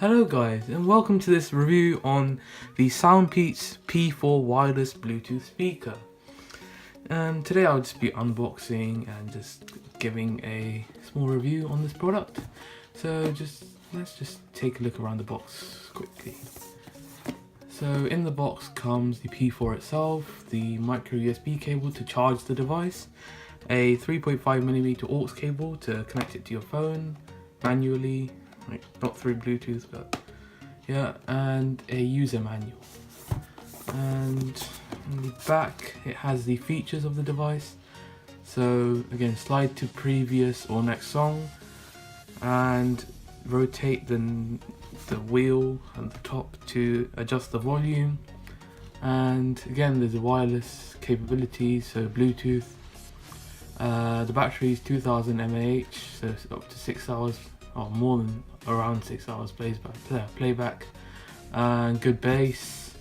Hello guys, and welcome to this review on the SoundPEATS P4 wireless Bluetooth speaker. Today I'll just be unboxing and just giving a small review on this product. So let's just take a look around the box quickly. So in the box comes the P4 itself, the micro USB cable to charge the device, a 3.5mm aux cable to connect it to your phone manually, not through Bluetooth, but yeah, and a user manual. And on the back it has the features of the device. So again, slide to previous or next song and rotate the wheel at the top to adjust the volume. And again, there's a wireless capability, so Bluetooth. The battery is 2000 mAh, so it's up to 6 hours, or more than around 6 hours playback, and good bass.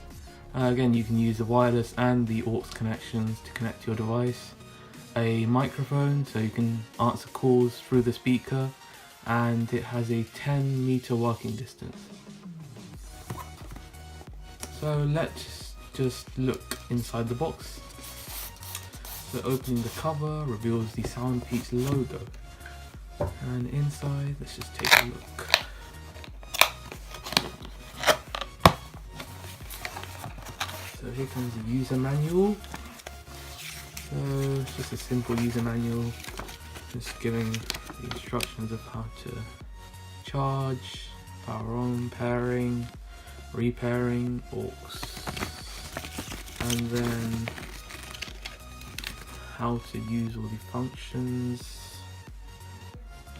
Again, you can use the wireless and the aux connections to connect your device. A microphone, so you can answer calls through the speaker, and it has a 10-meter working distance. So let's just look inside the box. So opening the cover reveals the SoundPEATS logo. And inside, let's just take a look. So here comes the user manual. So it's just a simple user manual, just giving the instructions of how to charge, power on, pairing, repairing, aux, and then how to use all the functions,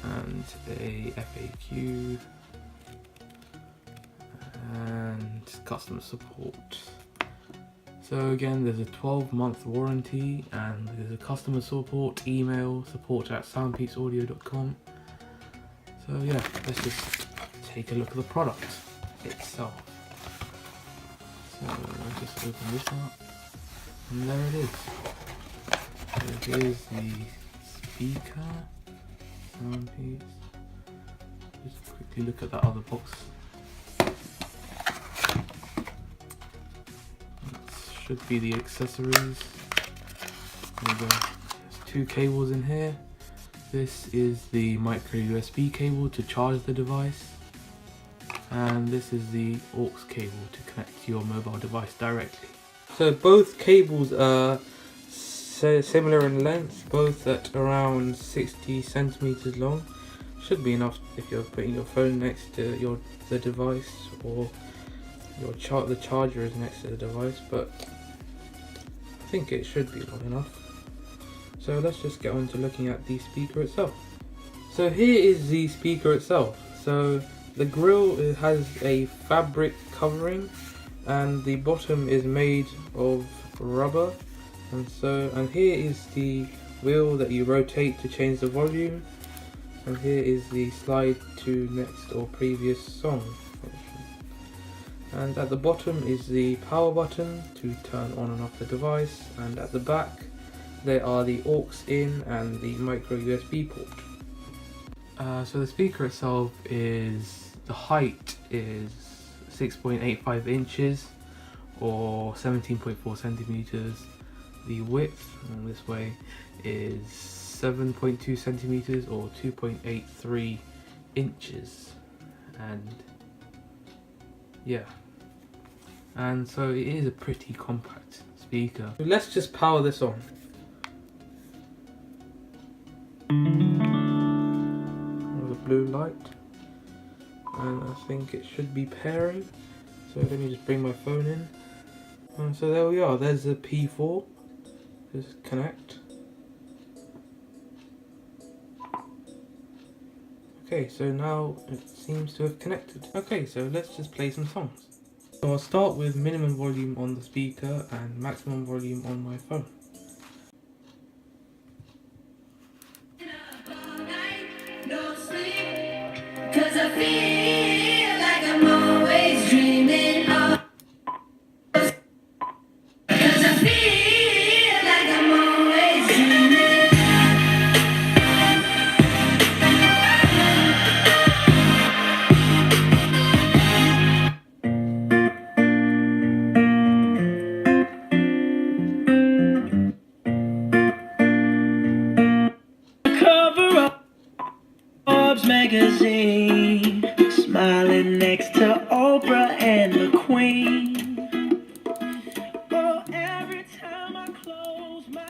and a FAQ and customer support. So again, there's a 12-month warranty, and there's a customer support email, support@soundpeatsaudio.com. So yeah, let's just take a look at the product itself. So I'll just open this up, and there it is. So here's the speaker, SoundPEATS. Just quickly look at that other box. Should be the accessories. There we go. There's two cables in here. This is the micro USB cable to charge the device, and this is the aux cable to connect to your mobile device directly. So both cables are similar in length, both at around 60 centimeters long. Should be enough if you're putting your phone next to the device, or the charger is next to the device, but I think it should be long enough. So let's just get on to looking at the speaker itself. So here is the speaker itself. So the grill has a fabric covering, and the bottom is made of rubber. And here is the wheel that you rotate to change the volume, and here is the slide to next or previous song function. And at the bottom is the power button to turn on and off the device, and at the back there are the aux in and the micro USB port. So the speaker itself the height is 6.85 inches or 17.4 centimeters. The width on this way is 7.2 centimeters or 2.83 inches, and yeah, and so it is a pretty compact speaker. So let's just power this on. There's a blue light, and I think it should be pairing. So let me just bring my phone in, and so there we are. There's the P4. Just connect. Okay, so now it seems to have connected. Okay, so let's just play some songs. So I'll start with minimum volume on the speaker and maximum volume on my phone. Sitting next to Oprah and the Queen. Oh, every time I close my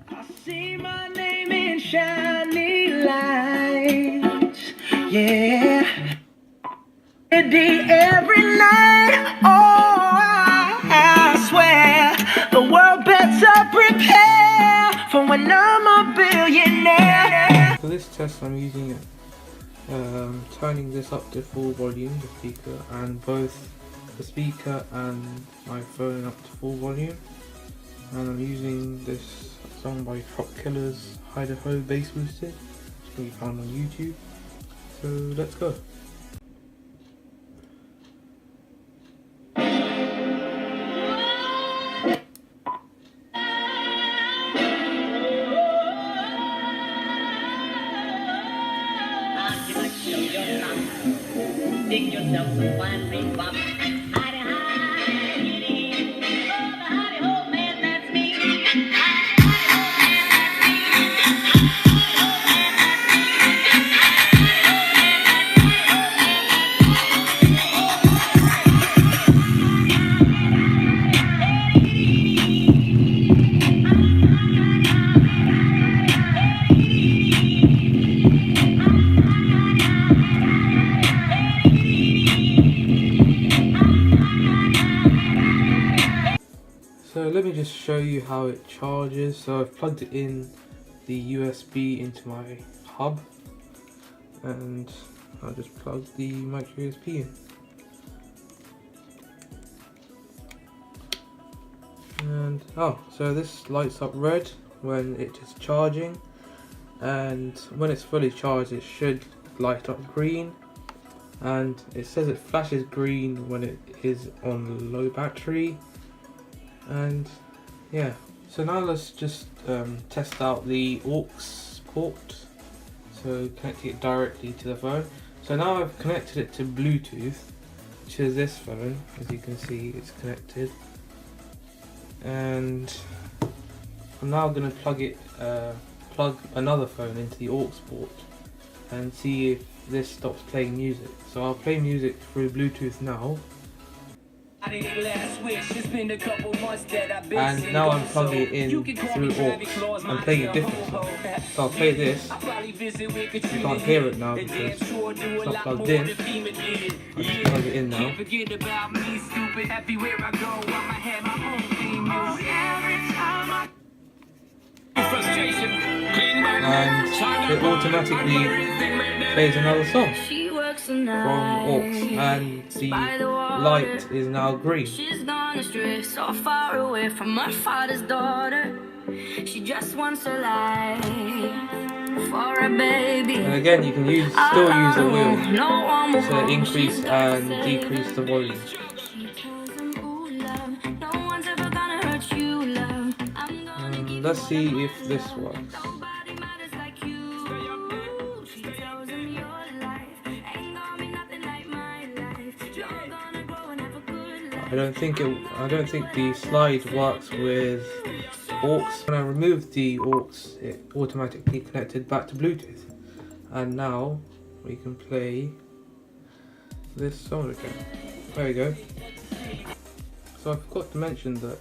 I see my name in shiny lights. Yeah. Every night, oh, I swear the world better prepare for when I'm a billionaire. For this test I'm using turning this up to full volume, the speaker, and both the speaker and my phone up to full volume, and I'm using this song by Trop Killers, Idaho Bass Boosted, which can be found on YouTube. So let's go. Dig yourself some fine green bop. Hidey, hidey, oh, the hidey ho man, that's me. Hidey, So let me just show you how it charges. So I've plugged it in the USB into my hub, and I'll just plug the micro USB in. And so this lights up red when it is charging, and when it's fully charged it should light up green, and it says it flashes green when it is on low battery. And yeah, so now let's just test out the aux port, so connecting it directly to the phone. So now I've connected it to Bluetooth, which is this phone. As you can see, it's connected, and I'm now going to plug another phone into the aux port and see if this stops playing music. So I'll play music through Bluetooth now. And now I'm plugging it in through aux. I'm playing it differently. So I'll play this. You can't hear it now because it's not plugged in. I'll just plug it in now. And it automatically plays another song from aux, and the light is now green. She's gone astray, so far away from her father's daughter. She just wants a life for a baby. And again, you can still use the wheel to increase and decrease the volume. Let's see if this works. I don't think the slide works with aux. When I removed the aux, it automatically connected back to Bluetooth, and now we can play this song again. There we go. So I forgot to mention that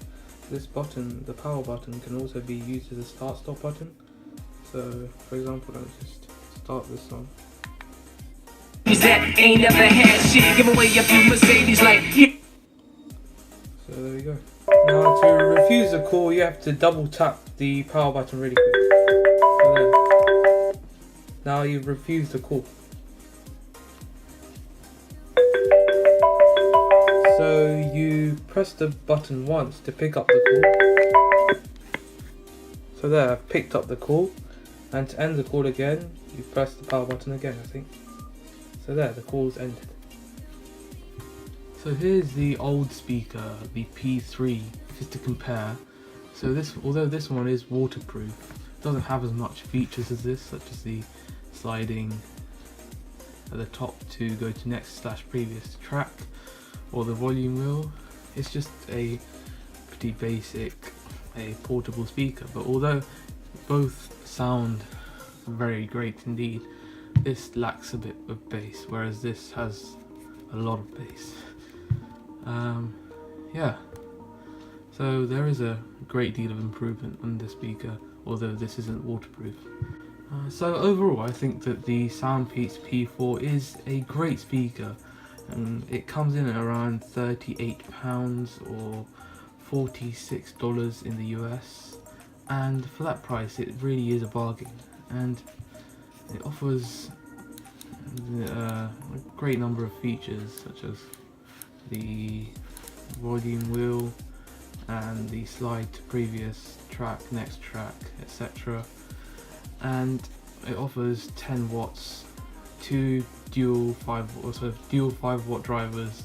this button, the power button, can also be used as a start-stop button. So for example, let's just start this song. That ain't never had shit. Give away a few Mercedes like. So there we go. Now to refuse the call, you have to double tap the power button really quick. So there. Now you've refused the call. So you press the button once to pick up the call. So there, I've picked up the call. And to end the call again, you press the power button again, I think. So there, the call's ended. So here's the old speaker, the P3, just to compare. So this, although this one is waterproof, it doesn't have as much features as this, such as the sliding at the top to go to next/previous track, or the volume wheel. It's just a pretty basic, portable speaker. But although both sound very great indeed, this lacks a bit of bass, whereas this has a lot of bass. Yeah, so there is a great deal of improvement on the speaker, although this isn't waterproof. So overall, I think that the SoundPEATS P4 is a great speaker, and it comes in at around £38 or $46 in the US, and for that price it really is a bargain, and it offers a great number of features such as the volume wheel and the slide to previous track, next track, etc. And it offers 10 watts, two dual 5 watt drivers,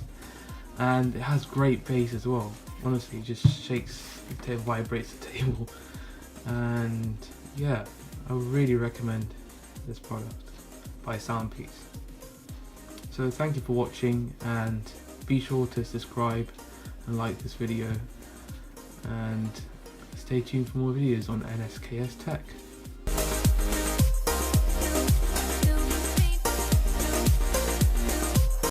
and it has great bass as well. Honestly, it just shakes, it vibrates the table, and yeah, I would really recommend this product by SoundPEATS. So thank you for watching, and be sure to subscribe and like this video, and stay tuned for more videos on NSKS Tech.